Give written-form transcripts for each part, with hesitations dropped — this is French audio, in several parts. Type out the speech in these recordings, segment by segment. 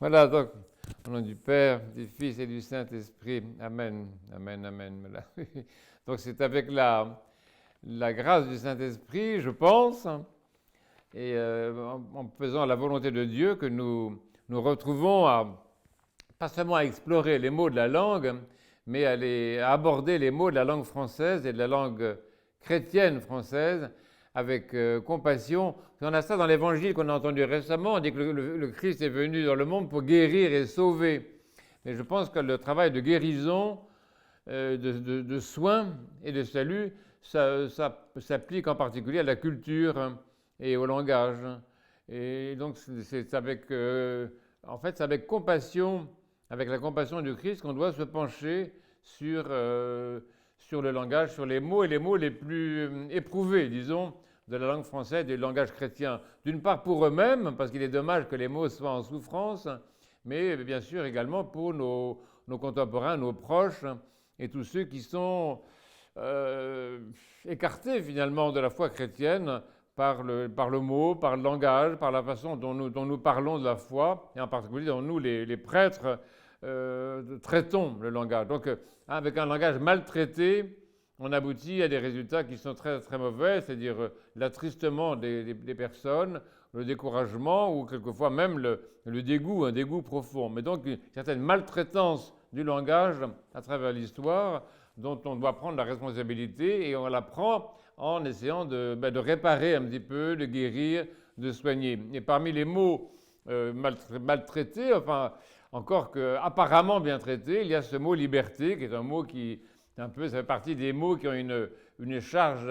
Voilà, donc, au nom du Père, du Fils et du Saint-Esprit. Amen, amen, amen. Voilà. Donc c'est avec la grâce du Saint-Esprit, je pense, et en faisant la volonté de Dieu que nous retrouvons pas seulement à explorer les mots de la langue, mais à aborder les mots de la langue française et de la langue chrétienne française avec compassion. On a ça dans l'évangile qu'on a entendu récemment. On dit que le Christ est venu dans le monde pour guérir et sauver. Mais je pense que le travail de guérison, de soins et de salut, ça s'applique en particulier à la culture et au langage. Et donc c'est avec, en fait, c'est avec compassion, avec la compassion du Christ, qu'on doit se pencher sur le langage, sur les mots, et les mots les plus éprouvés, disons, de la langue française et du langage chrétien. D'une part pour eux-mêmes, parce qu'il est dommage que les mots soient en souffrance, mais bien sûr également pour nos contemporains, nos proches, et tous ceux qui sont écartés finalement de la foi chrétienne par le mot, par le langage, par la façon dont nous parlons de la foi, et en particulier dont nous, les prêtres, traitons le langage. Donc, avec un langage maltraité, on aboutit à des résultats qui sont très, très mauvais, c'est-à-dire l'attristement des personnes, le découragement ou quelquefois même le dégoût, un dégoût profond. Mais donc, une certaine maltraitance du langage à travers l'histoire dont on doit prendre la responsabilité, et on la prend en essayant de réparer un petit peu, de guérir, de soigner. Et parmi les mots maltraités, enfin, encore que apparemment bien traités, il y a ce mot liberté, qui est un mot qui, ça fait partie des mots qui ont une charge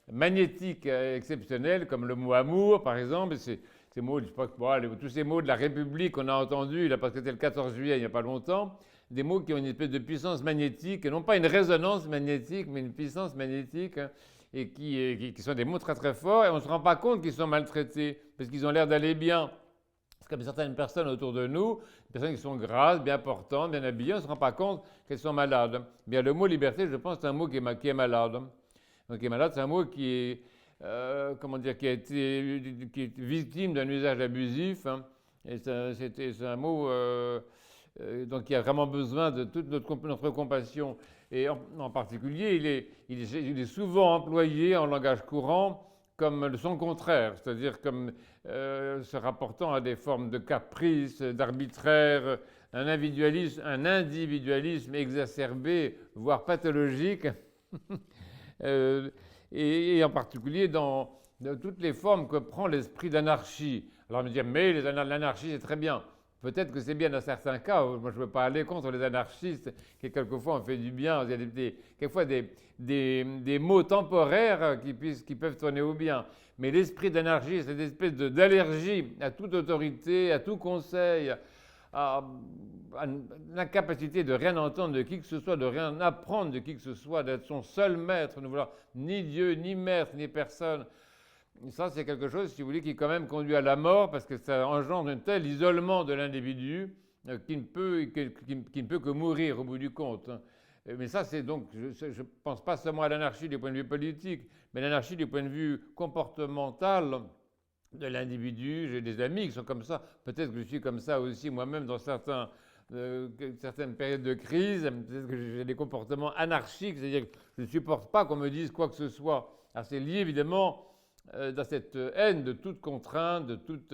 magnétique exceptionnelle, comme le mot amour, par exemple. Ces mots, je sais pas, tous ces mots de la République qu'on a entendus, là, parce que c'était le 14 juillet, il n'y a pas longtemps, des mots qui ont une espèce de puissance magnétique, et non pas une résonance magnétique, mais une puissance magnétique, hein, et qui sont des mots très très forts, et on ne se rend pas compte qu'ils sont maltraités, parce qu'ils ont l'air d'aller bien. C'est comme certaines personnes autour de nous, des personnes qui sont grasses, bien portantes, bien habillées, on ne se rend pas compte qu'elles sont malades. Bien, le mot liberté, je pense, c'est un mot qui est malade. Donc, qui est malade, c'est un mot qui est, qui est victime d'un usage abusif, hein, et c'est un mot donc qui a vraiment besoin de toute notre compassion. Et en particulier, il est souvent employé en langage courant comme son contraire, c'est-à-dire comme se rapportant à des formes de caprice, d'arbitraire, un individualisme exacerbé, voire pathologique, et en particulier dans toutes les formes que prend l'esprit d'anarchie. Alors on me dit, mais l'anarchie c'est très bien. Peut-être que c'est bien dans certains cas. Moi, je ne veux pas aller contre les anarchistes, qui quelquefois ont fait du bien. Il y a quelquefois des mots temporaires qui peuvent tourner au bien. Mais l'esprit d'anarchie, c'est une espèce d'allergie à toute autorité, à tout conseil, à l'incapacité de rien entendre de qui que ce soit, de rien apprendre de qui que ce soit, d'être son seul maître, ne vouloir ni Dieu, ni maître, ni personne. Ça, c'est quelque chose, si vous voulez, qui quand même conduit à la mort, parce que ça engendre un tel isolement de l'individu qui ne peut que mourir au bout du compte. Mais ça, c'est donc, je ne pense pas seulement à l'anarchie du point de vue politique, mais l'anarchie du point de vue comportemental de l'individu. J'ai des amis qui sont comme ça. Peut-être que je suis comme ça aussi moi-même dans certaines périodes de crise. Peut-être que j'ai des comportements anarchiques, c'est-à-dire que je ne supporte pas qu'on me dise quoi que ce soit. Alors c'est lié évidemment dans cette haine de toute contrainte, de toute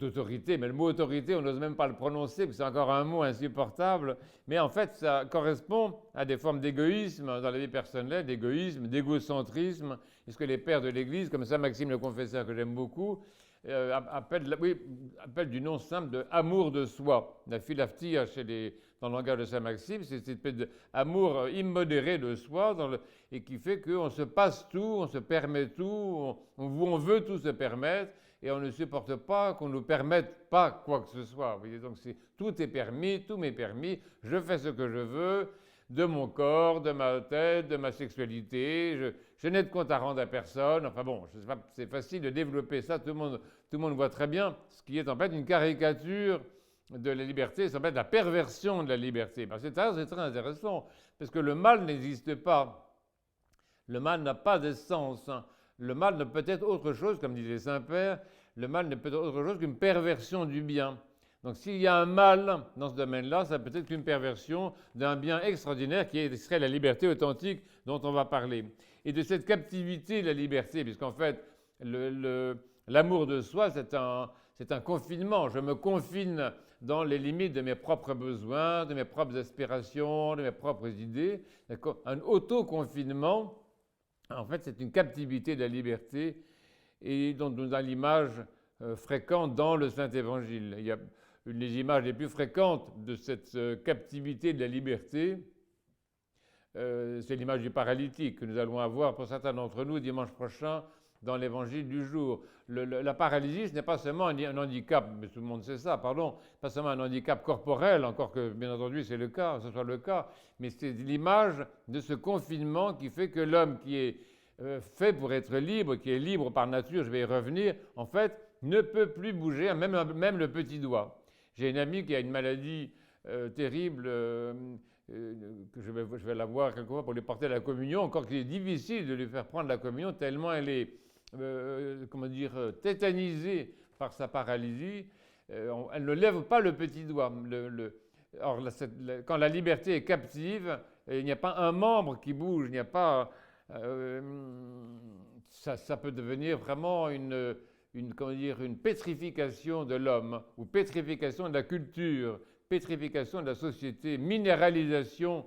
autorité, mais le mot autorité, on n'ose même pas le prononcer, parce que c'est encore un mot insupportable, mais en fait, ça correspond à des formes d'égoïsme dans la vie personnelle, d'égoïsme, d'égocentrisme, et ce que les pères de l'Église, comme Saint Maxime le Confesseur, que j'aime beaucoup, appellent du nom simple de amour de soi. La philaftia dans le langage de Saint Maxime, c'est cette espèce d'amour immodéré de soi, et qui fait qu'on se passe tout, on se permet tout, on veut tout se permettre, et on ne supporte pas qu'on ne nous permette pas quoi que ce soit. Vous voyez, donc tout est permis, tout m'est permis, je fais ce que je veux, de mon corps, de ma tête, de ma sexualité, je n'ai de compte à rendre à personne. Enfin bon, c'est facile de développer ça, tout le monde voit très bien ce qui est en fait une caricature de la liberté, c'est en fait la perversion de la liberté. C'est très intéressant, parce que le mal n'existe pas. Le mal n'a pas d'essence. Le mal ne peut être autre chose, comme disait Saint-Père, le mal ne peut être autre chose qu'une perversion du bien. Donc s'il y a un mal dans ce domaine-là, ça peut être une perversion d'un bien extraordinaire qui serait la liberté authentique dont on va parler. Et de cette captivité de la liberté, puisqu'en fait, l'amour de soi, c'est un confinement. Je me confine dans les limites de mes propres besoins, de mes propres aspirations, de mes propres idées. Un auto-confinement, en fait, c'est une captivité de la liberté et dont nous avons l'image fréquente dans le Saint-Évangile. Il y a une des images les plus fréquentes de cette captivité de la liberté, c'est l'image du paralytique que nous allons avoir pour certains d'entre nous dimanche prochain dans l'évangile du jour. La paralysie, ce n'est pas seulement un handicap, mais tout le monde sait ça, pardon, pas seulement un handicap corporel, encore que bien entendu c'est le cas, ce soit le cas, mais c'est l'image de ce confinement qui fait que l'homme qui est fait pour être libre, qui est libre par nature, je vais y revenir, en fait, ne peut plus bouger, même le petit doigt. J'ai une amie qui a une maladie terrible, que je vais la voir quelquefois pour lui porter la communion, encore qu'il est difficile de lui faire prendre la communion, tellement elle est, tétanisée par sa paralysie. Elle ne lève pas le petit doigt. Or, quand la liberté est captive, il n'y a pas un membre qui bouge, il n'y a pas... ça peut devenir vraiment une pétrification de l'homme, ou pétrification de la culture, pétrification de la société, minéralisation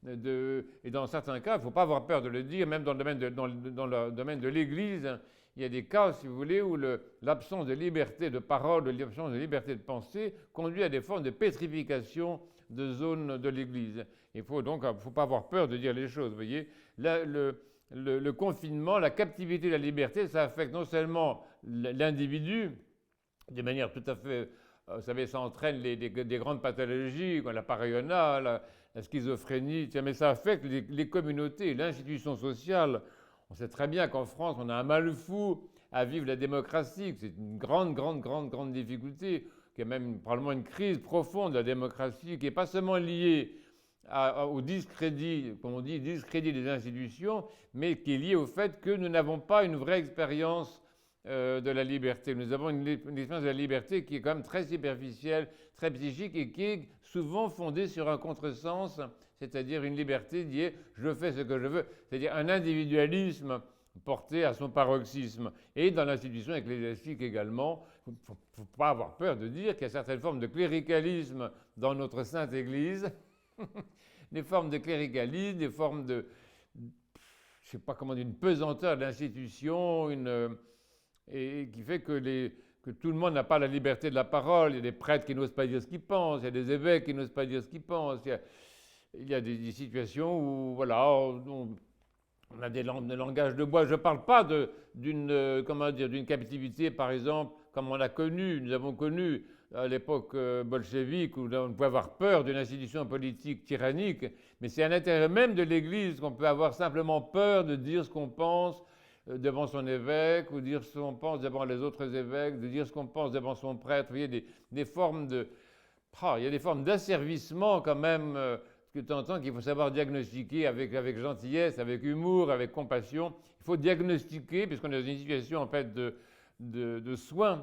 et dans certains cas, il ne faut pas avoir peur de le dire, même dans le domaine de l'Église, il y a des cas, si vous voulez, où l'absence de liberté de parole, l'absence de liberté de pensée conduit à des formes de pétrification de zones de l'Église. Il faut donc, il ne faut pas avoir peur de dire les choses, vous voyez. Là, le confinement, la captivité de la liberté, ça affecte non seulement l'individu, de manière tout à fait, vous savez, ça entraîne des grandes pathologies, comme la paranoïa, la schizophrénie, mais ça affecte les communautés, l'institution sociale. On sait très bien qu'en France, on a un mal fou à vivre la démocratie, que c'est une grande difficulté, qu'il y a même probablement une crise profonde de la démocratie, qui n'est pas seulement liée au discrédit, comme on dit, discrédit des institutions, mais qui est liée au fait que nous n'avons pas une vraie expérience de la liberté. Nous avons une expérience de la liberté qui est quand même très superficielle, très psychique et qui est souvent fondée sur un contresens, c'est-à-dire une liberté qui est « je fais ce que je veux », c'est-à-dire un individualisme porté à son paroxysme. Et dans l'institution ecclésiastique également, il ne faut pas avoir peur de dire qu'il y a certaines formes de cléricalisme dans notre Sainte Église, des formes de cléricalisme, des formes de, je ne sais pas comment dire, une pesanteur de l'institution, et qui fait que tout le monde n'a pas la liberté de la parole. Il y a des prêtres qui n'osent pas dire ce qu'ils pensent, il y a des évêques qui n'osent pas dire ce qu'ils pensent, il y a des situations où, voilà, on a des langages de bois. Je ne parle pas d'une captivité, par exemple, comme on a connu, nous avons connu à l'époque bolchevique, où on pouvait avoir peur d'une institution politique tyrannique, mais c'est à l'intérieur même de l'Église qu'on peut avoir simplement peur de dire ce qu'on pense devant son évêque, ou dire ce qu'on pense devant les autres évêques, de dire ce qu'on pense devant son prêtre. Vous voyez, des formes il y a des formes d'asservissement quand même, que tu entends qu'il faut savoir diagnostiquer avec gentillesse, avec humour, avec compassion. Il faut diagnostiquer, puisqu'on est dans une situation en fait de soins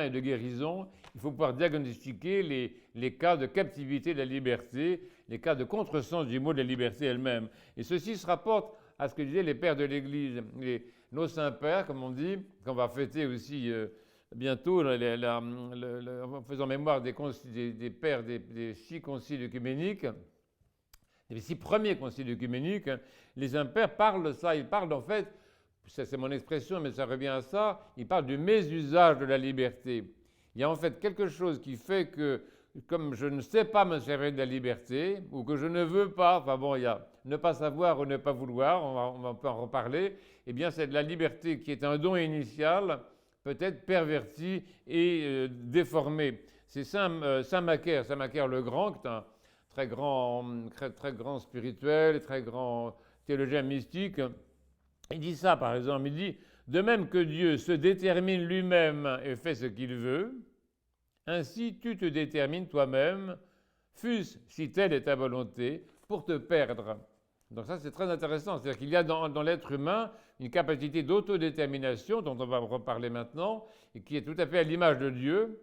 et de guérison. Il faut pouvoir diagnostiquer les cas de captivité de la liberté, les cas de contresens du mot de la liberté elle-même. Et ceci se rapporte à ce que disaient les pères de l'Église, nos saints-pères, comme on dit, qu'on va fêter aussi bientôt, en faisant mémoire des pères des 6 conciles œcuméniques, les 6 premiers conciles œcuméniques. Les saints pères parlent de ça, ils parlent en fait, ça c'est mon expression, mais ça revient à ça, ils parlent du mésusage de la liberté. Il y a en fait quelque chose qui fait que, comme je ne sais pas me servir de la liberté, ou que je ne veux pas, enfin bon, il y a ne pas savoir ou ne pas vouloir, on peut en reparler, eh bien c'est de la liberté qui est un don initial, peut-être perverti et déformé. C'est Saint Macaire le Grand, qui est un très grand spirituel, très grand théologien mystique. Il dit ça, par exemple, il dit « De même que Dieu se détermine lui-même et fait ce qu'il veut, ainsi tu te détermines toi-même, fût-ce si telle est ta volonté, pour te perdre. » Donc ça, c'est très intéressant. C'est-à-dire qu'il y a dans l'être humain une capacité d'autodétermination, dont on va reparler maintenant, et qui est tout à fait à l'image de Dieu.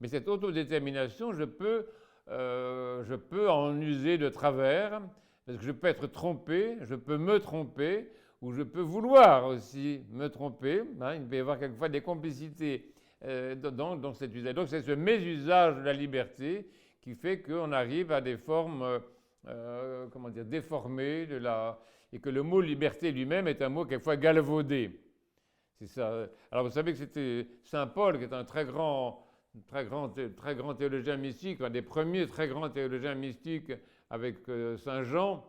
Mais cette autodétermination, je peux en user de travers, parce que je peux être trompé, je peux me tromper, ou je peux vouloir aussi me tromper. Hein, il peut y avoir quelquefois des complicités dans cet usage. Donc c'est ce mésusage de la liberté qui fait qu'on arrive à des formes déformées et que le mot liberté lui-même est un mot quelquefois galvaudé. C'est ça. Alors vous savez que c'était Saint Paul, qui est un très grand théologien mystique, un des premiers très grands théologiens mystiques avec Saint Jean.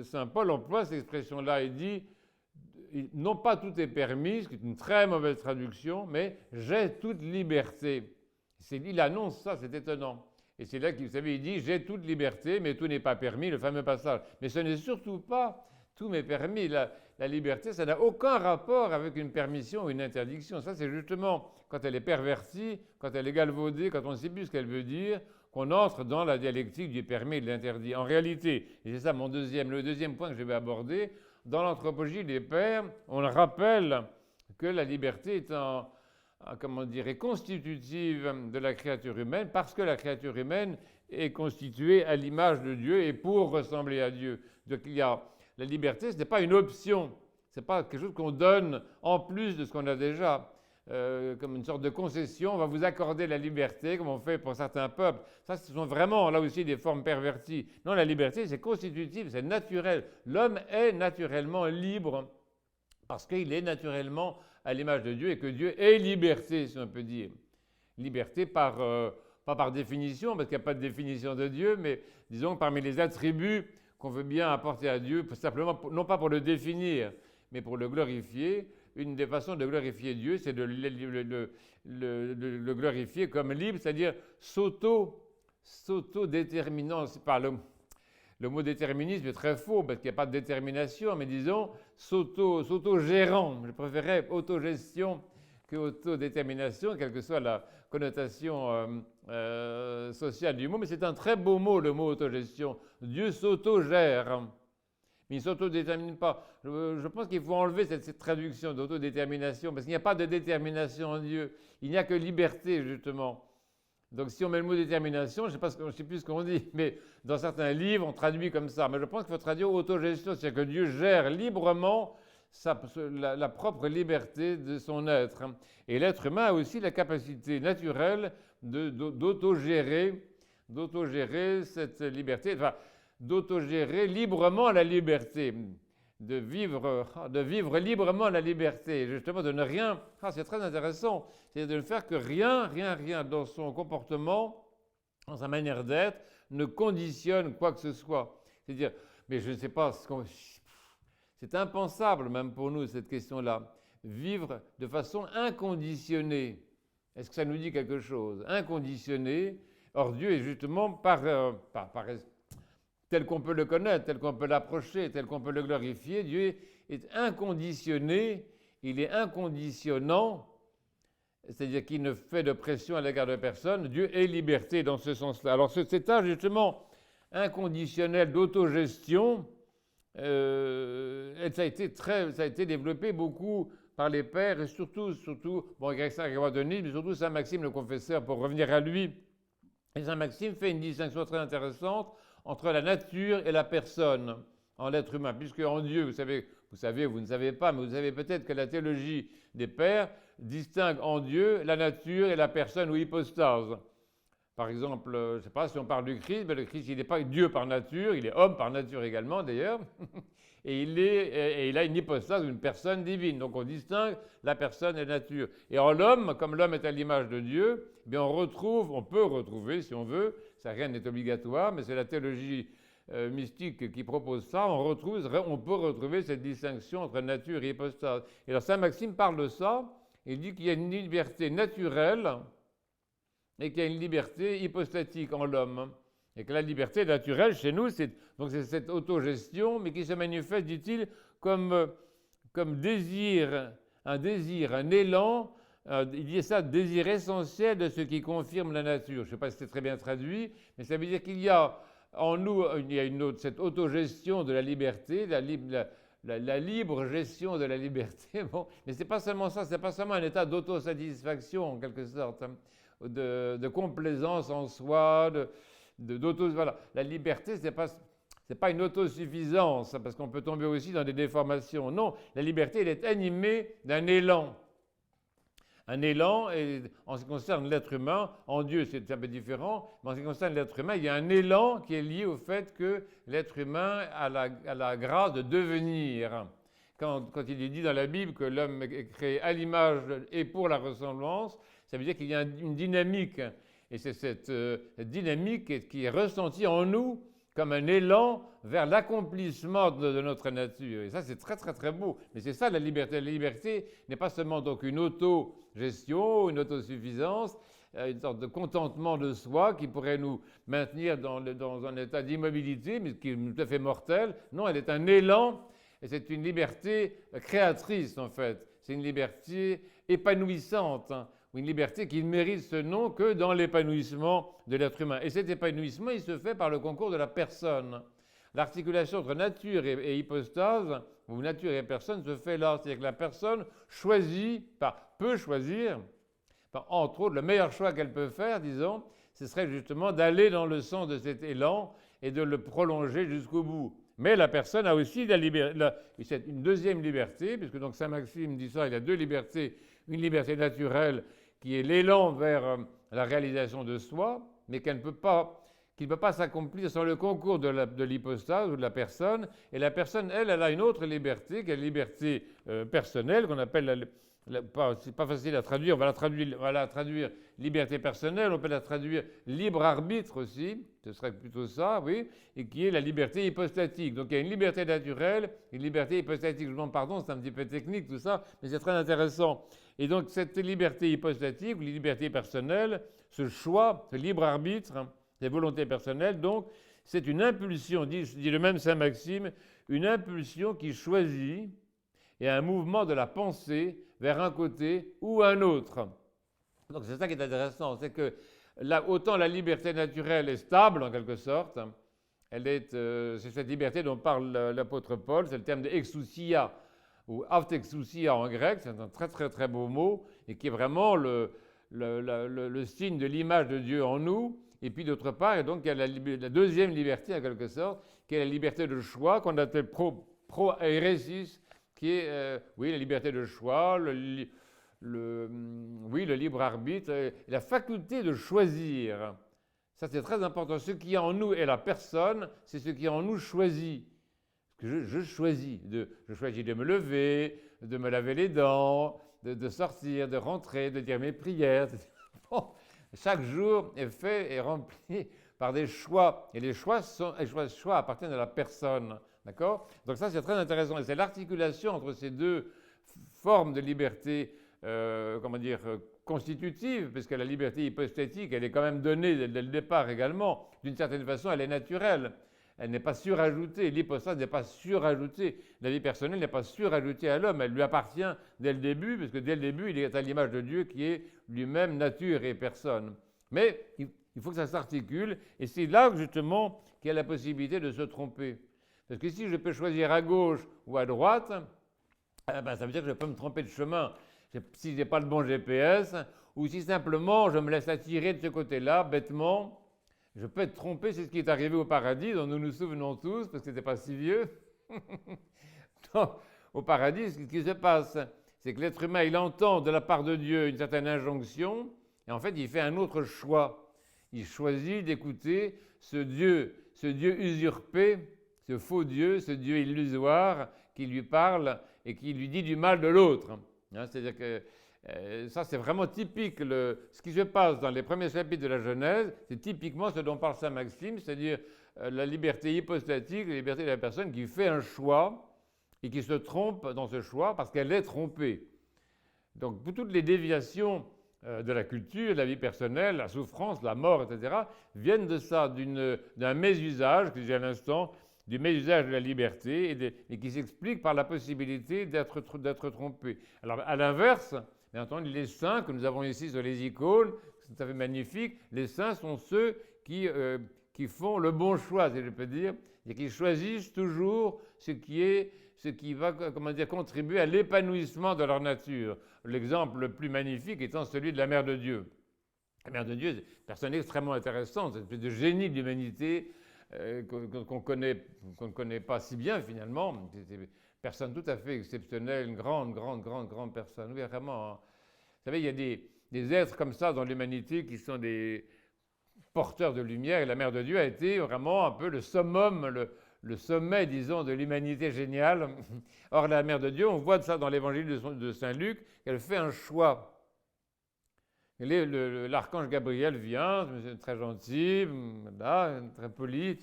Saint Paul emploie cette expression-là. Il dit, non pas tout est permis, ce qui est une très mauvaise traduction, mais j'ai toute liberté. Il annonce ça, c'est étonnant. Et c'est là qu'il, vous savez, il dit, j'ai toute liberté, mais tout n'est pas permis, le fameux passage. Mais ce n'est surtout pas tout m'est permis. La liberté, ça n'a aucun rapport avec une permission ou une interdiction. Ça, c'est justement quand elle est pervertie, quand elle est galvaudée, quand on ne sait plus ce qu'elle veut dire, qu'on entre dans la dialectique du permis et de l'interdit. En réalité, et c'est ça le deuxième point que je vais aborder, dans l'anthropologie des pères, on rappelle que la liberté est est constitutive de la créature humaine, parce que la créature humaine est constituée à l'image de Dieu et pour ressembler à Dieu. Donc la liberté, ce n'est pas une option, ce n'est pas quelque chose qu'on donne en plus de ce qu'on a déjà. Comme une sorte de concession, on va vous accorder la liberté, comme on fait pour certains peuples. Ça, ce sont vraiment, là aussi, des formes perverties. Non, la liberté, c'est constitutif, c'est naturel. L'homme est naturellement libre, parce qu'il est naturellement à l'image de Dieu, et que Dieu est liberté, si on peut dire. Liberté pas par définition, parce qu'il n'y a pas de définition de Dieu, mais disons parmi les attributs qu'on veut bien apporter à Dieu, simplement, non pas pour le définir, mais pour le glorifier. Une des façons de glorifier Dieu, c'est de le glorifier comme libre, c'est-à-dire s'auto-déterminant. Le mot déterminisme est très faux, parce qu'il n'y a pas de détermination, mais disons s'auto-gérant. Je préférais autogestion que autodétermination, quelle que soit la connotation sociale du mot. Mais c'est un très beau mot, le mot autogestion. Dieu s'autogère. Mais il ne s'autodétermine pas. Je pense qu'il faut enlever cette traduction d'autodétermination, parce qu'il n'y a pas de détermination en Dieu. Il n'y a que liberté, justement. Donc si on met le mot détermination, je ne sais plus ce qu'on dit, mais dans certains livres, on traduit comme ça. Mais je pense qu'il faut traduire autogestion, c'est-à-dire que Dieu gère librement la propre liberté de son être. Et l'être humain a aussi la capacité naturelle d'autogérer cette liberté. Enfin, d'autogérer librement la liberté, de vivre librement la liberté, justement de ne rien, c'est très intéressant, c'est de ne faire que rien dans son comportement, dans sa manière d'être, ne conditionne quoi que ce soit. C'est-à-dire, mais je ne sais pas, c'est impensable même pour nous cette question-là, vivre de façon inconditionnée. Est-ce que ça nous dit quelque chose? Inconditionné. Or Dieu est justement tel qu'on peut le connaître, tel qu'on peut l'approcher, tel qu'on peut le glorifier, Dieu est inconditionné, il est inconditionnant, c'est-à-dire qu'il ne fait de pression à l'égard de personne. Dieu est liberté dans ce sens-là. Alors cet état justement inconditionnel d'autogestion, ça a été développé beaucoup par les pères, et surtout Greg Denis, mais surtout Saint Maxime le Confesseur, pour revenir à lui. Et Saint Maxime fait une distinction très intéressante entre la nature et la personne en l'être humain, puisque en Dieu, vous ne savez pas, mais vous savez peut-être que la théologie des pères distingue en Dieu la nature et la personne ou hypostase. Par exemple, je ne sais pas si on parle du Christ, mais le Christ, il n'est pas Dieu par nature, il est homme par nature également d'ailleurs, et il a une hypostase, une personne divine. Donc on distingue la personne et la nature. Et en l'homme, comme l'homme est à l'image de Dieu, eh bien on peut retrouver, si on veut, ça rien n'est obligatoire, mais c'est la théologie mystique qui propose ça, on peut retrouver cette distinction entre nature et hypostase. Et alors Saint Maxime parle de ça, il dit qu'il y a une liberté naturelle et qu'il y a une liberté hypostatique en l'homme. Et que la liberté naturelle, chez nous, c'est cette autogestion, mais qui se manifeste, dit-il, comme désir, un élan, il dit ça, désir essentiel de ce qui confirme la nature. Je ne sais pas si c'est très bien traduit, mais ça veut dire qu'il y a en nous, cette autogestion de la liberté, la libre gestion de la liberté. Bon, mais ce n'est pas seulement ça, ce n'est pas seulement un état d'autosatisfaction en quelque sorte. de complaisance en soi, voilà. La liberté, c'est pas une autosuffisance, parce qu'on peut tomber aussi dans des déformations. Non, la liberté, elle est animée d'un élan. Un élan, et en ce qui concerne l'être humain, en Dieu c'est un peu différent, mais en ce qui concerne l'être humain, il y a un élan qui est lié au fait que l'être humain a la grâce de devenir. Quand il est dit dans la Bible que l'homme est créé à l'image et pour la ressemblance, ça veut dire qu'il y a une dynamique. Et c'est cette dynamique qui est ressentie en nous comme un élan vers l'accomplissement de notre nature. Et ça, c'est très, très, très beau. Mais c'est ça la liberté. La liberté n'est pas seulement donc une autogestion, une autosuffisance, une sorte de contentement de soi qui pourrait nous maintenir dans un état d'immobilité, mais qui est tout à fait mortel. Non, elle est un élan, et c'est une liberté créatrice, en fait. C'est une liberté épanouissante, hein, ou une liberté qui ne mérite ce nom que dans l'épanouissement de l'être humain. Et cet épanouissement, il se fait par le concours de la personne. L'articulation entre nature et hypostase, ou nature et personne, se fait là. C'est-à-dire que la personne peut choisir, entre autres, le meilleur choix qu'elle peut faire, disons, ce serait justement d'aller dans le sens de cet élan et de le prolonger jusqu'au bout. Mais la personne a aussi une deuxième liberté, puisque donc Saint Maxime dit ça, il y a deux libertés. Une liberté naturelle qui est l'élan vers la réalisation de soi, mais qui ne peut pas s'accomplir sans le concours de l'hypostase ou de la personne. Et la personne, elle a une autre liberté, qui est la liberté personnelle, qu'on appelle, c'est pas facile à traduire, on va la traduire liberté personnelle, on peut la traduire libre arbitre aussi, ce serait plutôt ça, oui, et qui est la liberté hypostatique. Donc il y a une liberté naturelle, une liberté hypostatique. Je vous demande pardon, c'est un petit peu technique tout ça, mais c'est très intéressant. Et donc cette liberté hypostatique, ou liberté personnelle, ce choix, ce libre arbitre, cette volonté personnelle, donc c'est une impulsion, dit le même Saint Maxime, une impulsion qui choisit et un mouvement de la pensée vers un côté ou un autre. Donc c'est ça qui est intéressant, c'est que autant la liberté naturelle est stable en quelque sorte, c'est cette liberté dont parle l'apôtre Paul, c'est le terme de exousia, ou aftexousia en grec, c'est un très très très beau mot, et qui est vraiment le signe de l'image de Dieu en nous. Et puis d'autre part, et donc il y a la deuxième liberté en quelque sorte, qui est la liberté de choix, qu'on appelle pro-airesis, qui est la liberté de choix, le libre arbitre, la faculté de choisir. Ça c'est très important. Ce qui est en nous est la personne, c'est ce qui est en nous choisit. Je choisis de me lever, de me laver les dents, de sortir, de rentrer, de dire mes prières. Bon, chaque jour est fait et rempli par des choix. Et les choix appartiennent à la personne. D'accord ? Donc ça, c'est très intéressant. Et c'est l'articulation entre ces deux formes de liberté, constitutive, puisque la liberté hypostatique, elle est quand même donnée dès le départ également. D'une certaine façon, elle est naturelle. Elle n'est pas surajoutée. L'hypostase n'est pas surajoutée. La vie personnelle n'est pas surajoutée à l'homme. Elle lui appartient dès le début, parce que dès le début, il est à l'image de Dieu qui est lui-même nature et personne. Mais il faut que ça s'articule, et c'est là justement qu'il y a la possibilité de se tromper. Parce que si je peux choisir à gauche ou à droite, ça veut dire que je peux me tromper de chemin. Si je n'ai pas le bon GPS, ou si simplement je me laisse attirer de ce côté-là, bêtement, je peux être trompé. C'est ce qui est arrivé au paradis, dont nous nous souvenons tous, parce que ce n'était pas si vieux. Donc, au paradis, ce qui se passe, c'est que l'être humain, il entend de la part de Dieu une certaine injonction, et en fait, il fait un autre choix. Il choisit d'écouter ce Dieu usurpé, ce faux Dieu, ce Dieu illusoire qui lui parle et qui lui dit du mal de l'autre. C'est-à-dire que ça, c'est vraiment typique. Ce qui se passe dans les premiers chapitres de la Genèse, c'est typiquement ce dont parle Saint Maxime, c'est-à-dire la liberté hypostatique, la liberté de la personne qui fait un choix et qui se trompe dans ce choix parce qu'elle est trompée. Donc, pour toutes les déviations de la culture, de la vie personnelle, la souffrance, la mort, etc., viennent de ça, d'un mésusage, que j'ai à l'instant, du mésusage de la liberté, et qui s'explique par la possibilité d'être trompé. Alors, à l'inverse, bien entendu, les saints que nous avons ici sur les icônes, c'est tout à fait magnifique, les saints sont ceux qui font le bon choix, si je peux dire, et qui choisissent toujours ce qui va contribuer à l'épanouissement de leur nature. L'exemple le plus magnifique étant celui de la Mère de Dieu. La Mère de Dieu est une personne extrêmement intéressante, une espèce de génie de l'humanité qu'on ne connaît pas si bien finalement. C'est une personne tout à fait exceptionnelle, une grande personne. Oui, vraiment. Hein. Vous savez, il y a des êtres comme ça dans l'humanité qui sont des porteurs de lumière, et la Mère de Dieu a été vraiment un peu le summum, le sommet, disons, de l'humanité géniale. Or, la Mère de Dieu, on voit ça dans l'évangile de Saint Luc, qu'elle fait un choix. L'archange Gabriel vient, très gentil, là, très poli,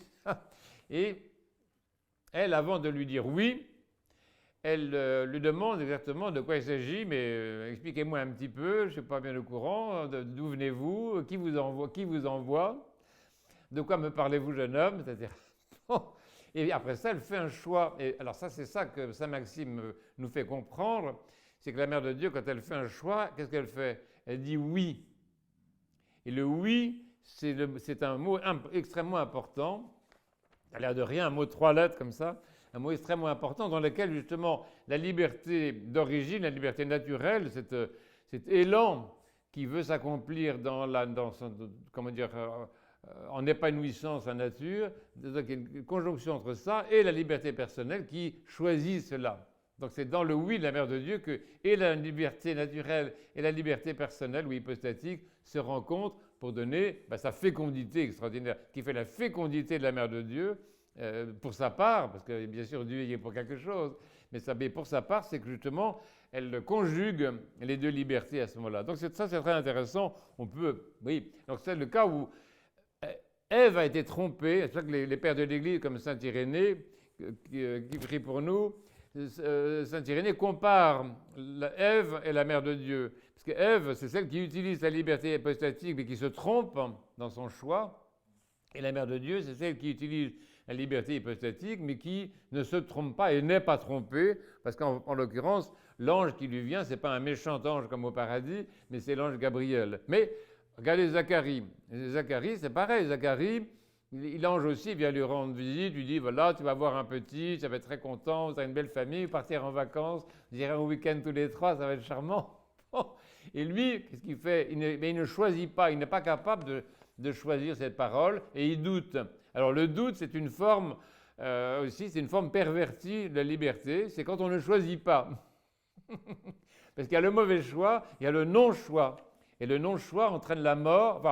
et elle, avant de lui dire oui, elle lui demande exactement de quoi il s'agit, mais expliquez-moi un petit peu, je ne suis pas bien au courant, d'où venez-vous, qui vous envoie, de quoi me parlez-vous, jeune homme, c'est-à-dire, et après ça, elle fait un choix. Et alors ça, c'est ça que Saint Maxime nous fait comprendre, c'est que la Mère de Dieu, quand elle fait un choix, qu'est-ce qu'elle fait? Elle dit oui. Et le oui, c'est un mot extrêmement important. Ça a l'air de rien, un mot de 3 lettres comme ça, un mot extrêmement important dans lequel justement la liberté d'origine, la liberté naturelle, cet élan qui veut s'accomplir dans son, comment dire, en épanouissant sa nature, il y a une conjonction entre ça et la liberté personnelle qui choisit cela. Donc c'est dans le oui de la Mère de Dieu que et la liberté naturelle et la liberté personnelle ou hypostatique se rencontrent pour donner sa fécondité extraordinaire, qui fait la fécondité de la Mère de Dieu pour sa part, parce que bien sûr Dieu y est pour quelque chose, mais pour sa part, c'est que justement, elle conjugue les deux libertés à ce moment-là. Donc ça, c'est très intéressant. On peut, oui, donc c'est le cas où Ève a été trompée. C'est pour ça que les pères de l'Église, comme saint Irénée, qui prie pour nous, saint Irénée compare Ève et la Mère de Dieu. Parce que Ève, c'est celle qui utilise sa liberté hypostatique, mais qui se trompe dans son choix. Et la Mère de Dieu, c'est celle qui utilise la liberté hypostatique, mais qui ne se trompe pas et n'est pas trompée, parce qu'en l'occurrence, l'ange qui lui vient, ce n'est pas un méchant ange comme au paradis, mais c'est l'ange Gabriel. Mais regardez Zacharie. Zacharie, c'est pareil. Zacharie, l'ange aussi vient lui rendre visite, lui dit, voilà, tu vas avoir un petit, ça va être très content, tu as une belle famille, partir en vacances, vous irez un week-end tous les trois, ça va être charmant. Et lui, qu'est-ce qu'il fait? Il ne choisit pas, il n'est pas capable de choisir cette parole, et il doute. Alors le doute, c'est une forme aussi, c'est une forme pervertie de la liberté, c'est quand on ne choisit pas. Parce qu'il y a le mauvais choix, il y a le non-choix. Et le non-choix entraîne la mort,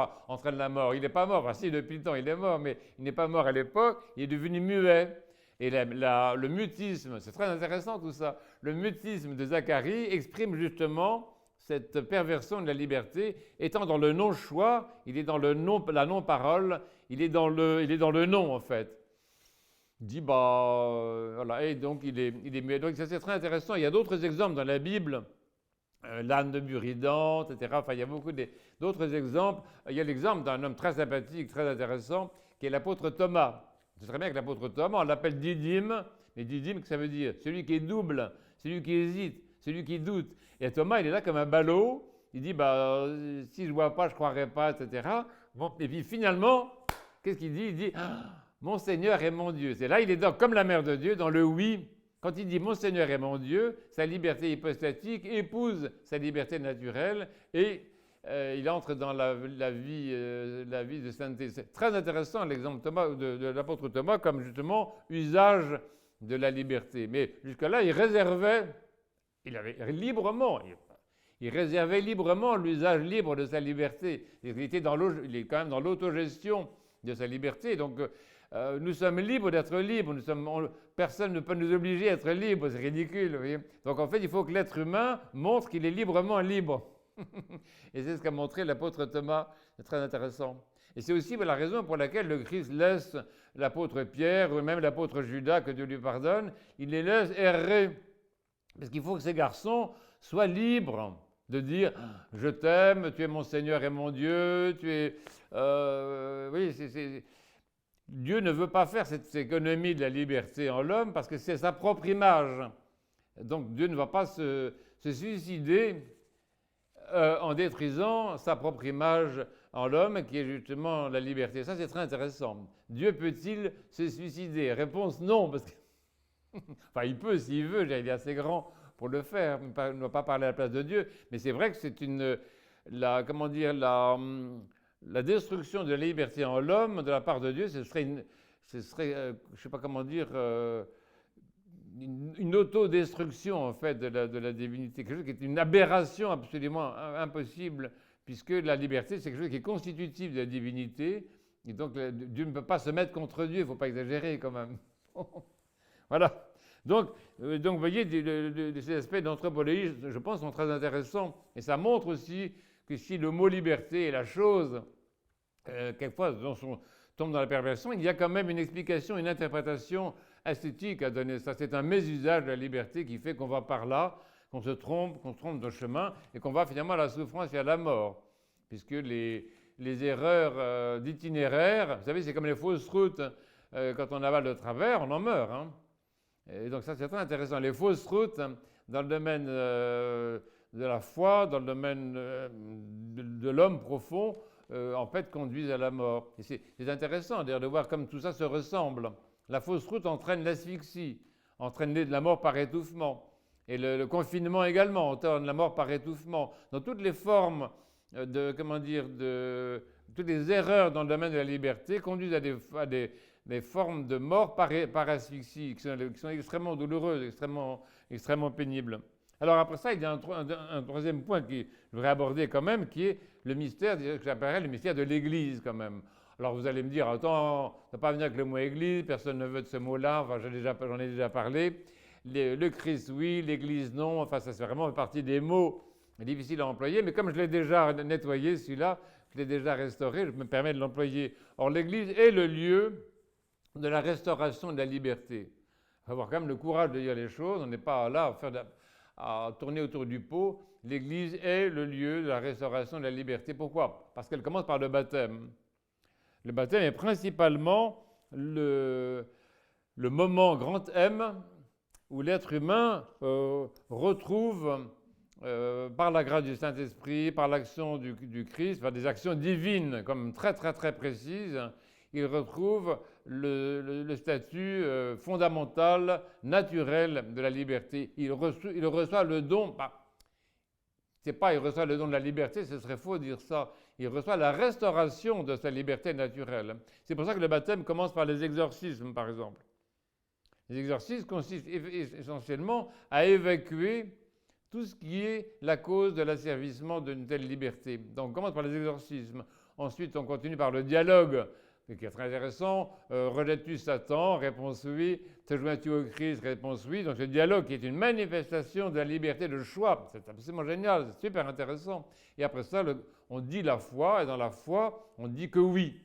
il n'est pas mort, enfin si, depuis le temps il est mort, mais il n'est pas mort à l'époque, il est devenu muet. Et le mutisme, c'est très intéressant tout ça, le mutisme de Zacharie exprime justement cette perversion de la liberté, étant dans le non-choix, il est dans la non-parole, il est dans le non en fait. Il dit, voilà, et donc il est muet. Donc ça c'est très intéressant, il y a d'autres exemples dans la Bible, l'âne de Buridan, etc. Enfin, il y a beaucoup d'autres exemples. Il y a l'exemple d'un homme très sympathique, très intéressant, qui est l'apôtre Thomas. C'est très bien que l'apôtre Thomas, on l'appelle Didyme, mais Didyme, que ça veut dire? Celui qui est double, celui qui hésite, celui qui doute. Et Thomas, il est là comme un ballot, il dit, si je ne vois pas, je ne croirai pas, etc. Bon, et puis finalement, qu'est-ce qu'il dit? Il dit, mon Seigneur est mon Dieu. C'est là, il est comme la Mère de Dieu, dans le oui. Quand il dit « Mon Seigneur est mon Dieu », sa liberté hypostatique épouse sa liberté naturelle et il entre dans la vie de sainteté. C'est très intéressant l'exemple de l'apôtre Thomas comme justement usage de la liberté. Mais jusque-là, il réservait librement l'usage libre de sa liberté. Il est quand même dans l'autogestion de sa liberté. Donc, nous sommes libres d'être libres. Personne ne peut nous obliger à être libres. C'est ridicule. Vous voyez. Donc, en fait, il faut que l'être humain montre qu'il est librement libre. Et c'est ce qu'a montré l'apôtre Thomas. C'est très intéressant. Et c'est aussi la raison pour laquelle le Christ laisse l'apôtre Pierre ou même l'apôtre Judas, que Dieu lui pardonne, il les laisse errer. Parce qu'il faut que ces garçons soient libres de dire « Je t'aime, tu es mon Seigneur et mon Dieu, tu es… Dieu ne veut pas faire cette économie de la liberté en l'homme parce que c'est sa propre image. Donc Dieu ne va pas se suicider en détruisant sa propre image en l'homme, qui est justement la liberté. Ça, c'est très intéressant. Dieu peut-il se suicider? Réponse non, parce que enfin, il peut s'il veut, il est assez grand pour le faire, il ne va pas parler à la place de Dieu, mais c'est vrai que c'est une comment dire, la destruction de la liberté en l'homme de la part de Dieu, ce serait, je ne sais pas comment dire, une autodestruction en fait de la divinité, quelque chose qui est une aberration absolument impossible, puisque la liberté, c'est quelque chose qui est constitutif de la divinité, et donc Dieu ne peut pas se mettre contre Dieu, il ne faut pas exagérer quand même. Voilà. Donc, vous voyez, ces aspects d'anthropologie, je pense, sont très intéressants, et ça montre aussi que si le mot liberté est la chose, quelquefois, tombe dans la perversion, il y a quand même une explication, une interprétation esthétique à donner. Ça, c'est un mésusage de la liberté qui fait qu'on va par là, qu'on se trompe de chemin, et qu'on va finalement à la souffrance et à la mort. Puisque les erreurs d'itinéraire, vous savez, c'est comme les fausses routes. Quand on avale de travers, on en meurt. Hein. Et donc ça, c'est très intéressant. Les fausses routes, dans le domaine de la foi, dans le domaine de l'homme profond, en fait, conduisent à la mort. Et c'est intéressant d'ailleurs de voir comme tout ça se ressemble. La fausse route entraîne l'asphyxie, entraîne de la mort par étouffement. Et le confinement également entraîne la mort par étouffement. Dans toutes les formes toutes les erreurs dans le domaine de la liberté conduisent à des formes de mort par asphyxie qui sont extrêmement douloureuses, extrêmement pénibles. Alors après ça, il y a un troisième point que je voudrais aborder quand même, qui est le mystère, que j'appellerais le mystère de l'Église quand même. Alors vous allez me dire, attends, ça ne va pas venir avec le mot Église, personne ne veut de ce mot-là, enfin j'en ai déjà parlé. Le Christ, oui, l'Église, non, enfin ça fait vraiment partie des mots difficiles à employer, mais comme je l'ai déjà nettoyé, celui-là, je l'ai déjà restauré, je me permets de l'employer. Or l'Église est le lieu de la restauration de la liberté. Il faut avoir quand même le courage de dire les choses, on n'est pas là à tourner autour du pot. L'Église est le lieu de la restauration de la liberté. Pourquoi? Parce qu'elle commence par le baptême. Le baptême est principalement le moment grand M où l'être humain retrouve, par la grâce du Saint-Esprit, par l'action du Christ, par des actions divines comme très très très précises, il retrouve le statut fondamental, naturel de la liberté. Il reçoit le don, c'est pas il reçoit le don de la liberté, ce serait faux de dire ça. Il reçoit la restauration de sa liberté naturelle. C'est pour ça que le baptême commence par les exorcismes, par exemple. Les exorcismes consistent essentiellement à évacuer tout ce qui est la cause de l'asservissement d'une telle liberté. Donc on commence par les exorcismes. Ensuite, on continue par le dialogue, qui est très intéressant. Rejettes-tu Satan? Réponse oui. Te joins-tu au Christ? Réponse oui. Donc ce dialogue qui est une manifestation de la liberté de choix. C'est absolument génial, c'est super intéressant. Et après ça, on dit la foi, et dans la foi, on dit que oui.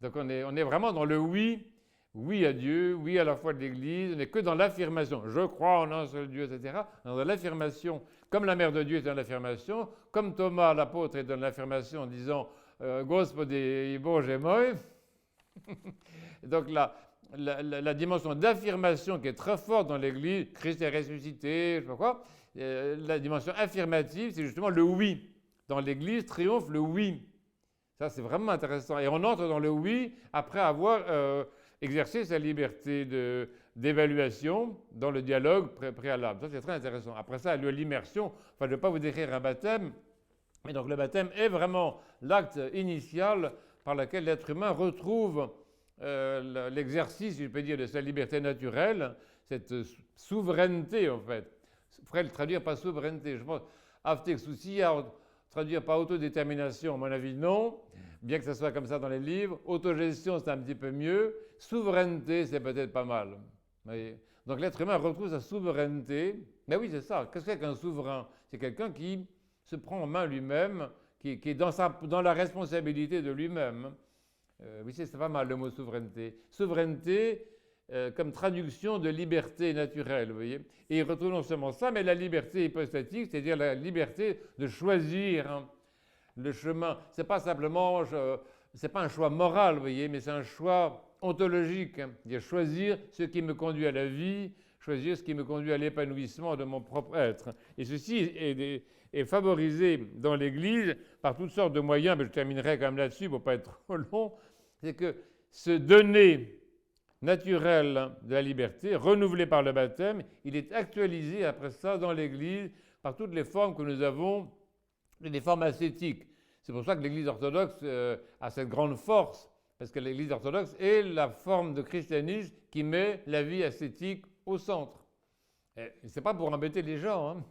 Donc on est vraiment dans le oui. Oui à Dieu, oui à la foi de l'Église, on n'est que dans l'affirmation. Je crois en un seul Dieu, etc. Dans l'affirmation, comme la mère de Dieu est dans l'affirmation, comme Thomas l'apôtre est dans l'affirmation en disant Gospode i Bože moj. Donc la dimension d'affirmation qui est très forte dans l'Église, Christ est ressuscité, je ne sais pas quoi, la dimension affirmative, c'est justement le oui. Dans l'Église triomphe le oui. Ça, c'est vraiment intéressant. Et on entre dans le oui après avoir exercer sa liberté d'évaluation dans le dialogue préalable. Ça, c'est très intéressant. Après ça, l'immersion, enfin, je ne vais pas vous décrire un baptême, mais donc le baptême est vraiment l'acte initial par lequel l'être humain retrouve l'exercice, si je peux dire, de sa liberté naturelle, cette souveraineté, en fait. Il faudrait le traduire par souveraineté. Je pense, avtexousia, traduire par autodétermination, à mon avis, non. Bien que ce soit comme ça dans les livres. Autogestion, c'est un petit peu mieux. Souveraineté, c'est peut-être pas mal. Voyez. Donc l'être humain retrouve sa souveraineté. Mais oui, c'est ça. Qu'est-ce qu'un souverain? C'est quelqu'un qui se prend en main lui-même, qui est dans la responsabilité de lui-même. Oui, c'est pas mal le mot souveraineté. Souveraineté comme traduction de liberté naturelle, vous voyez. Et il retrouve non seulement ça, mais la liberté hypostatique, c'est-à-dire la liberté de choisir le chemin. C'est pas simplement, c'est pas un choix moral, vous voyez, mais c'est un choix ontologique. C'est choisir ce qui me conduit à la vie, choisir ce qui me conduit à l'épanouissement de mon propre être. Et ceci est favorisé dans l'Église par toutes sortes de moyens, mais je terminerai quand même là-dessus pour ne pas être trop long. C'est que ce donné naturel de la liberté, renouvelé par le baptême, il est actualisé après ça dans l'Église par toutes les formes que nous avons des formes ascétiques. C'est pour ça que l'Église orthodoxe a cette grande force, parce que l'Église orthodoxe est la forme de christianisme qui met la vie ascétique au centre. Et ce n'est pas pour embêter les gens, hein.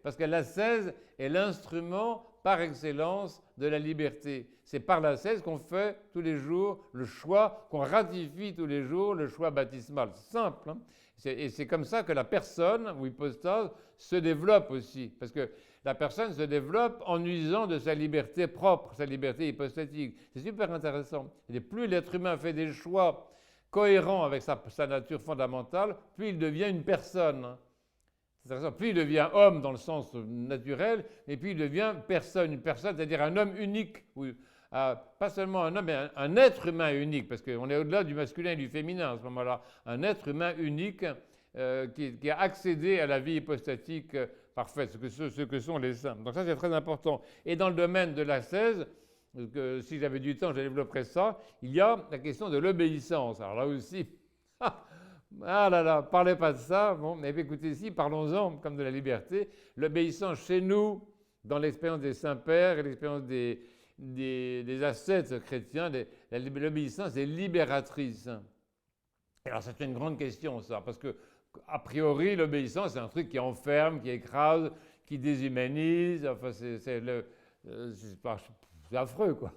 Parce que l'ascèse est l'instrument par excellence de la liberté. C'est par l'ascèse qu'on fait tous les jours le choix, qu'on ratifie tous les jours le choix baptismal. C'est simple, hein. Et c'est comme ça que la personne ou hypostase se développe aussi. Parce que la personne se développe en usant de sa liberté propre, sa liberté hypostatique. C'est super intéressant. Et plus l'être humain fait des choix cohérents avec sa nature fondamentale, plus il devient une personne. Plus il devient homme dans le sens naturel, et puis il devient personne. Une personne, c'est-à-dire un homme unique. Pas seulement un homme, mais un être humain unique, parce qu'on est au-delà du masculin et du féminin à ce moment-là. Un être humain unique qui a accédé à la vie hypostatique parfaite, ce que sont les saints. Donc ça, c'est très important. Et dans le domaine de l'ascèse, si j'avais du temps, je développerais ça, il y a la question de l'obéissance. Alors là aussi, ah là là, parlez pas de ça. Bon, mais écoutez, ici, parlons-en comme de la liberté. L'obéissance chez nous, dans l'expérience des saints-pères et l'expérience des ascètes chrétiens, l'obéissance est libératrice. Alors c'est une grande question ça, parce que a priori l'obéissance c'est un truc qui enferme, qui écrase, qui déshumanise, enfin c'est affreux quoi.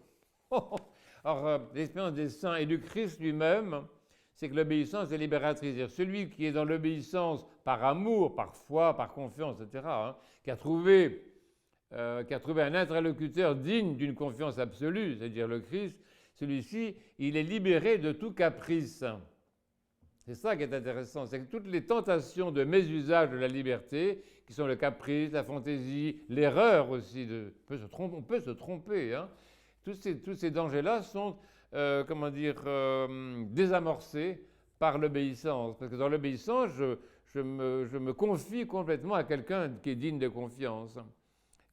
Alors l'expérience des saints et du Christ lui-même, c'est que l'obéissance est libératrice. C'est-à-dire celui qui est dans l'obéissance par amour, par foi, par confiance, etc., hein, qui a trouvé un interlocuteur digne d'une confiance absolue, c'est-à-dire le Christ, celui-ci, il est libéré de tout caprice. C'est ça qui est intéressant, c'est que toutes les tentations de mésusage de la liberté, qui sont le caprice, la fantaisie, l'erreur aussi, on peut se tromper, hein, tous ces dangers-là sont, désamorcés par l'obéissance. Parce que dans l'obéissance, je me confie complètement à quelqu'un qui est digne de confiance.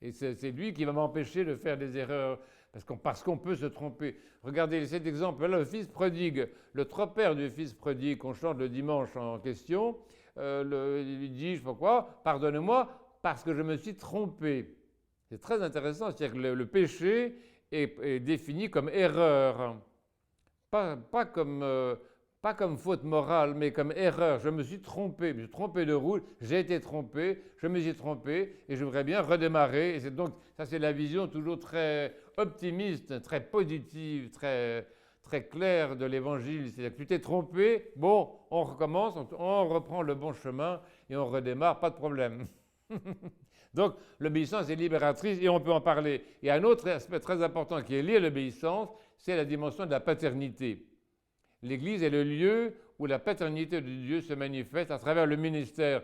Et c'est lui qui va m'empêcher de faire des erreurs, parce qu'on peut se tromper. Regardez cet exemple-là, le fils prodigue, le trop-père du fils prodigue qu'on chante le dimanche en question, il lui dit, je sais pas quoi, pardonne-moi parce que je me suis trompé. C'est très intéressant, c'est-à-dire que le péché est défini comme erreur, pas comme faute morale, mais comme erreur. Je me suis trompé de route, j'ai été trompé, je me suis trompé et je voudrais bien redémarrer. Et donc, ça c'est la vision toujours très optimiste, très positive, très, très claire de l'Évangile. C'est-à-dire que tu t'es trompé, bon, on recommence, on reprend le bon chemin et on redémarre, pas de problème. Donc, l'obéissance est libératrice et on peut en parler. Et un autre aspect très important qui est lié à l'obéissance, c'est la dimension de la paternité. L'Église est le lieu où la paternité de Dieu se manifeste à travers le ministère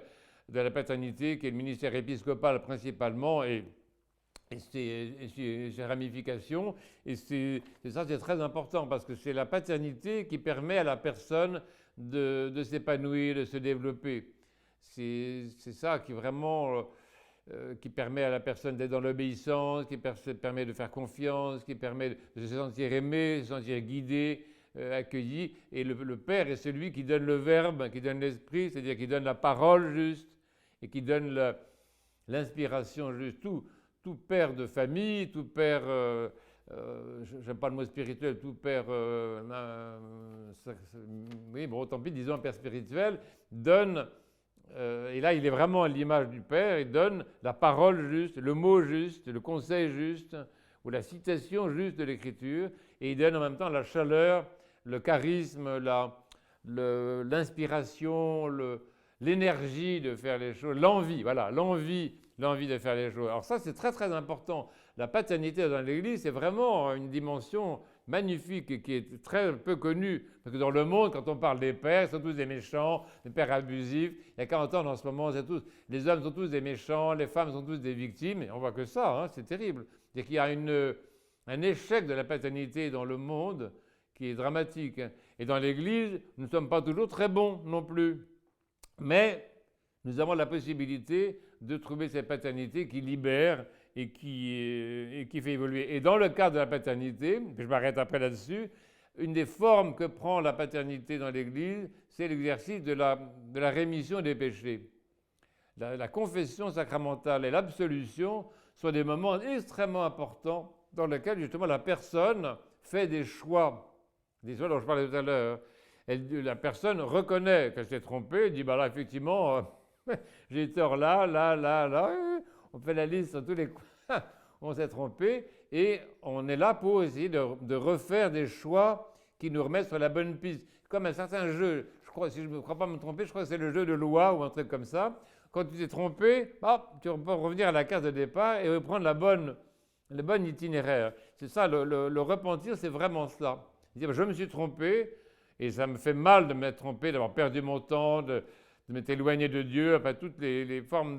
de la paternité, qui est le ministère épiscopal principalement, et ses ramifications. Et ça, c'est très important, parce que c'est la paternité qui permet à la personne de s'épanouir, de se développer. C'est ça qui vraiment... qui permet à la personne d'être dans l'obéissance, qui permet de faire confiance, qui permet de se sentir aimé, de se sentir guidé, accueilli. Et le Père est celui qui donne le Verbe, qui donne l'Esprit, c'est-à-dire qui donne la parole juste et qui donne l'inspiration juste. Tout père de famille, tout père, j'aime pas le mot spirituel, tout père, oui, bon, tant pis, disons un père spirituel, donne... et là, il est vraiment à l'image du Père, il donne la parole juste, le mot juste, le conseil juste, ou la citation juste de l'Écriture, et il donne en même temps la chaleur, le charisme, l'inspiration, l'énergie de faire les choses, l'envie, voilà, l'envie de faire les choses. Alors ça, c'est très très important. La paternité dans l'Église, c'est vraiment une dimension magnifique et qui est très peu connue. Parce que dans le monde, quand on parle des pères, ils sont tous des méchants, des pères abusifs. Il y a 40 ans, en ce moment, les hommes sont tous des méchants, les femmes sont tous des victimes. Et on voit que ça, hein, c'est terrible. C'est qu'il y a un échec de la paternité dans le monde qui est dramatique. Et dans l'Église, nous ne sommes pas toujours très bons non plus. Mais nous avons la possibilité de trouver cette paternité qui libère et qui fait évoluer. Et dans le cadre de la paternité, je m'arrête après là-dessus, une des formes que prend la paternité dans l'Église, c'est l'exercice de la rémission des péchés. La confession sacramentale et l'absolution sont des moments extrêmement importants dans lesquels justement la personne fait des choix. Des choix dont je parlais tout à l'heure. La personne reconnaît qu'elle s'est trompée, elle dit bah là effectivement j'ai tort là, là, là, là. On fait la liste sur tous les coups. On s'est trompé et on est là pour essayer de refaire des choix qui nous remettent sur la bonne piste. Comme un certain jeu, je crois, si je ne crois pas me tromper, je crois que c'est le jeu de loi ou un truc comme ça. Quand tu t'es trompé, tu peux revenir à la case de départ et reprendre le bon itinéraire. C'est ça, le repentir, c'est vraiment cela. Dire, je me suis trompé et ça me fait mal de m'être trompé, d'avoir perdu mon temps, de m'être éloigné de Dieu, enfin toutes les formes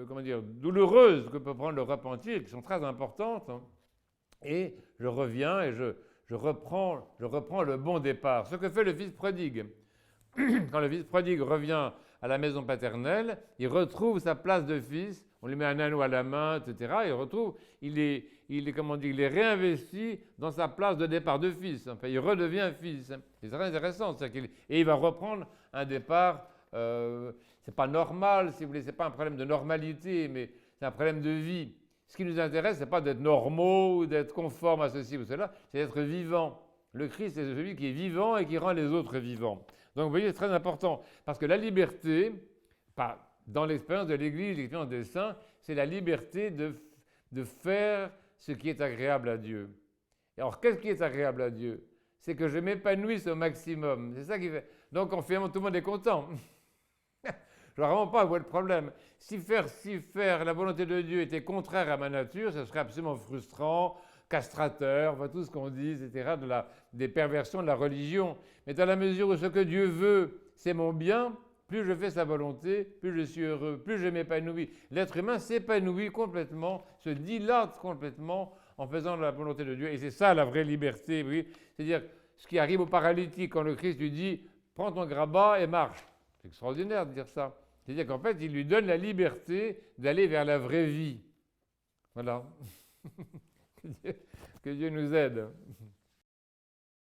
comment dire, douloureuses que peut prendre le repentir, qui sont très importantes. Et je reviens et je reprends le bon départ. Ce que fait le fils prodigue. Quand le fils prodigue revient à la maison paternelle, il retrouve sa place de fils, on lui met un anneau à la main, etc. Il est réinvesti dans sa place de départ de fils. Enfin, il redevient fils. C'est très intéressant. Et il va reprendre un départ, c'est pas normal, si vous voulez, c'est pas un problème de normalité, mais c'est un problème de vie. Ce qui nous intéresse, c'est pas d'être normaux ou d'être conformes à ceci ou cela, c'est d'être vivant. Le Christ, c'est celui qui est vivant et qui rend les autres vivants. Donc vous voyez, c'est très important, parce que la liberté, dans l'expérience de l'Église, l'expérience des saints, c'est la liberté de faire ce qui est agréable à Dieu. Et alors, qu'est-ce qui est agréable à Dieu? C'est que je m'épanouisse au maximum. C'est ça qui fait. Donc, finalement, tout le monde est content. Je ne vois vraiment pas où est le problème. Si faire la volonté de Dieu était contraire à ma nature, ce serait absolument frustrant, castrateur, enfin, tout ce qu'on dit, etc., des perversions de la religion. Mais dans la mesure où ce que Dieu veut, c'est mon bien, plus je fais sa volonté, plus je suis heureux, plus je m'épanouis. L'être humain s'épanouit complètement, se dilate complètement en faisant la volonté de Dieu. Et c'est ça la vraie liberté, oui. C'est-à-dire, ce qui arrive au paralytique quand le Christ lui dit « Prends ton grabat et marche ». C'est extraordinaire de dire ça. C'est-à-dire qu'en fait, il lui donne la liberté d'aller vers la vraie vie. Voilà. Que Dieu nous aide.